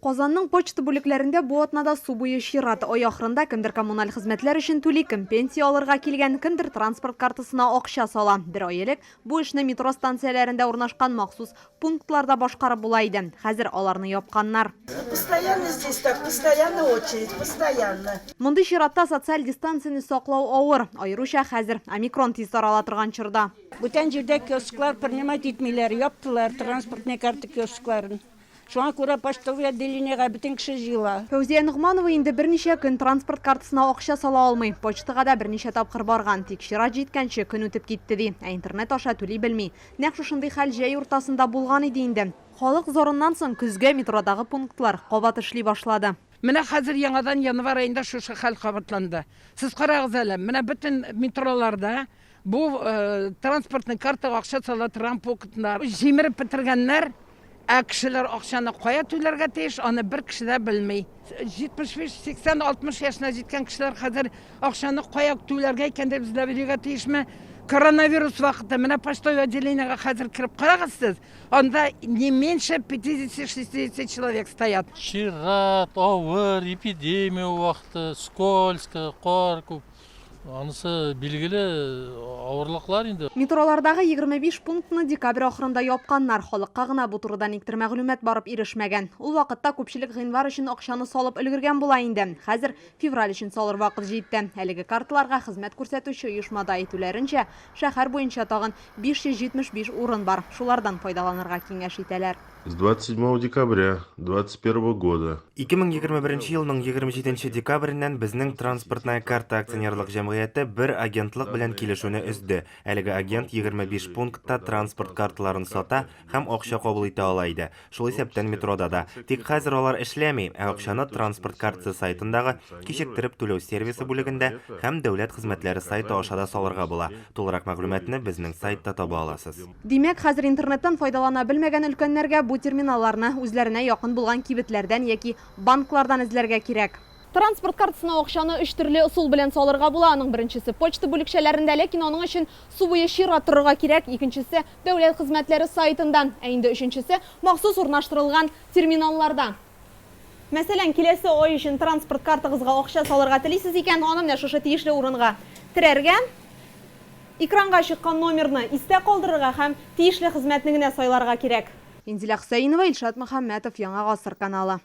Казанның почта бүлекләрендә бу атнада су буе чират. Ай ахырында кемдер коммуналь хезмәтләр өчен түли, кем пенсия алырга килгән, кемдер транспорт картасына акча сала. Бер ай элек бу эшне метро станцияләрендә урнашкан махсус пунктларда башкарып була иде. Хәзер аларны япканнар. Постоянно здесь так, постоянно очередь, постоянно. Мондый чиратта социаль дистанцияны саклау авыр, аеруча хәзер омикрон тиз тарала торган чорда. Бүтән җирдә киосклар принимать итмиләр, яптылар транспортный карта киоскларын. Шуңа күрә почтовый отделениегә бөтен кеше җыела. Фәүзия Нугманова инде берничә көн транспорт картасына акча сала алмый. Почтага да берничә тапкыр барган, тик чират җиткәнче көн үтеп китте ди. Интернет аша түли белми. Нәкъ шушындый хәл җәй уртасында булган иде инде. Халык зорыннан соң күзгә метродагы пунктлар кабат эшли башлады. Менә хәзер яңадан январ айында шушы хәл кабатланды. Сез карагыз әле, менә бөтен метроларда бу транспортный картага акча сала торган пунктлар җимереп бетергәннәр. Кешеләр акчаны кая түләргә тиеш, аны бер кеше дә белми. 75, 80, 60 яшына җиткән кешеләр хәзер акчаны кая түләргә икән дип эзләп йөрергә тиешме? Коронавирус вакыты менә почтовый отделениегә хәзер кирип карагыз сез. Анда не меньше 50-60 человек стоят. Чират, авыр, эпидемия вакыты, скользко, кар күп. Анысы билгеле авырлыклар инде. Метролардагы 25 пунктны декабрь ахырында япканнар. Халыкка гына бу турыда никтер мәгълүмат барып ирешмәгән. Ул вакытта күпчелек гыйнвар өчен акчаны салып өлгергән була инде. Хәзер февраль өчен салыр вакыт җитте. Әлеге карталарга хезмәт күрсәтүче оешмада әйтүләренчә, шәһәр буенча тагын 575 урын бар. Шулардан файдаланырга киңәш итәләр. С 27 декабря 2021 года. 2021 елның 27 декабреннән безнең транспортная карта акционерлык җәмгыяте бер агентлык белән килешүне өзде. Әлеге агент 25 пунктта транспорт карталарын сата һәм акча кабул итә ала иде. Шул исәптән метрода да. Тик хәзер алар эшләми, акчаны транспорт картасы сайтындагы кичектереп түләү сервисы бүлегендә һәм дәүләт хезмәтләре сайты аша да салырга була. Тулырак мәгълүматны безнең сайтта таба аласыз. Димәк, хәзер интернеттан файдалана белмәгән өлкәннәргә бу терминалларны үзләренә якын булган кибетләрдән яки банклардан эзләргә кирәк. Транспорт картасына акчаны 3 төрле усул белән салырга була. Аның беренчесе почта бүлекчәләрендә, ләкин аның өчен су буе чират торырга кирәк. Икенчесе дәүләт хезмәтләре сайтындан, ә инде өченчесе махсус урнаштырылган терминаллардан. Мәсәлән, киләсе ай өчен транспорт картагызга акча салырга телисез икән, аны менә шушы тиешле урынга терәргә, экранга чыккан номерны истә калдырырга һәм тиешле хезмәтне генә сайларга кирәк. Инзилә Хөсәйнова, Илшат Мөхәммәтов, Яңа Гасыр каналы.